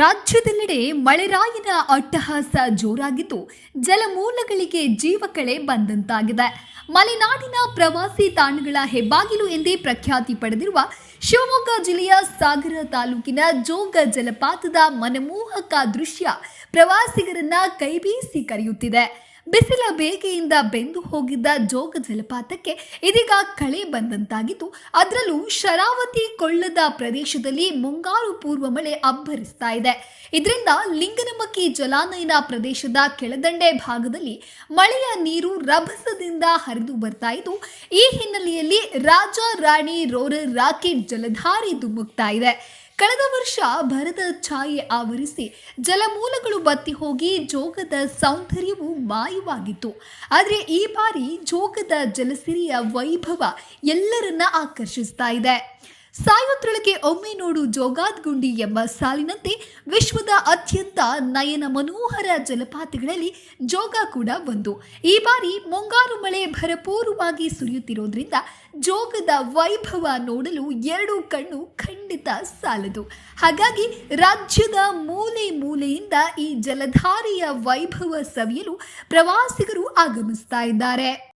ರಾಜ್ಯದೆಲ್ಲೆಡೆ ಮಳೆರಾಯನ ಅಟ್ಟಹಾಸ ಜೋರಾಗಿದ್ದು ಜಲಮೂಲಗಳಿಗೆ ಜೀವಕಳೆ ಬಂದಂತಾಗಿದೆ. ಮಲೆನಾಡಿನ ಪ್ರವಾಸಿ ತಾಣಗಳ ಹೆಬ್ಬಾಗಿಲು ಎಂದೇ ಪ್ರಖ್ಯಾತಿ ಪಡೆದಿರುವ ಶಿವಮೊಗ್ಗ ಜಿಲ್ಲೆಯ ಸಾಗರ ತಾಲೂಕಿನ ಜೋಗ ಜಲಪಾತದ ಮನಮೋಹಕ ದೃಶ್ಯ ಪ್ರವಾಸಿಗರನ್ನ ಕೈಬೀಸಿ ಕರೆಯುತ್ತಿದೆ. ಬಿಸಿಲ ಬೇಗೆಯಿಂದ ಬೆಂದು ಹೋಗಿದ್ದ ಜೋಗ ಜಲಪಾತಕ್ಕೆ ಇದೀಗ ಕಳೆ ಬಂದಂತಾಗಿದ್ದು, ಅದರಲ್ಲೂ ಶರಾವತಿ ಕೊಳ್ಳದ ಪ್ರದೇಶದಲ್ಲಿ ಮುಂಗಾರು ಪೂರ್ವ ಮಳೆ ಅಬ್ಬರಿಸ್ತಾ ಇದೆ. ಇದರಿಂದ ಲಿಂಗನಮಕ್ಕಿ ಜಲಾನಯನ ಪ್ರದೇಶದ ಕೆಳದಂಡೆ ಭಾಗದಲ್ಲಿ ಮಳೆಯ ನೀರು ರಭಸದಿಂದ ಹರಿದು ಬರ್ತಾ ಇದ್ದು, ಈ ಹಿನ್ನೆಲೆಯಲ್ಲಿ ರಾಜ ರಾಣಿ ರೋರರ್ ರಾಕೆಟ್ ಜಲಧಾರೆ ಧುಮ್ಮುಕ್ತಾ ಇದೆ. ಕಳೆದ ವರ್ಷ ಬರದ ಛಾಯೆ ಆವರಿಸಿ ಜಲಮೂಲಗಳು ಬತ್ತಿ ಹೋಗಿ ಜೋಗದ ಸೌಂದರ್ಯವು ಮಾಯವಾಗಿತ್ತು. ಆದರೆ ಈ ಬಾರಿ ಜೋಗದ ಜಲಸಿರಿಯ ವೈಭವ ಎಲ್ಲರನ್ನ ಆಕರ್ಷಿಸ್ತಾ ಇದೆ. ಸಾಯೋದ್ರೊಳಗೆ ಒಮ್ಮೆ ನೋಡು ಜೋಗಾದ್ಗುಂಡಿ ಎಂಬ ಸಾಲಿನಂತೆ ವಿಶ್ವದ ಅತ್ಯಂತ ನಯನ ಮನೋಹರ ಜಲಪಾತಗಳಲ್ಲಿ ಜೋಗ ಕೂಡ ಒಂದು. ಈ ಬಾರಿ ಮುಂಗಾರು ಮಳೆ ಭರಪೂರವಾಗಿ ಸುರಿಯುತ್ತಿರೋದ್ರಿಂದ ಜೋಗದ ವೈಭವ ನೋಡಲು ಎರಡು ಕಣ್ಣು ಖಂಡಿತ ಸಾಲದು. ಹಾಗಾಗಿ ರಾಜ್ಯದ ಮೂಲೆ ಮೂಲೆಯಿಂದ ಈ ಜಲಧಾರೆಯ ವೈಭವ ಸವಿಯಲು ಪ್ರವಾಸಿಗರು ಆಗಮಿಸ್ತಾ ಇದ್ದಾರೆ.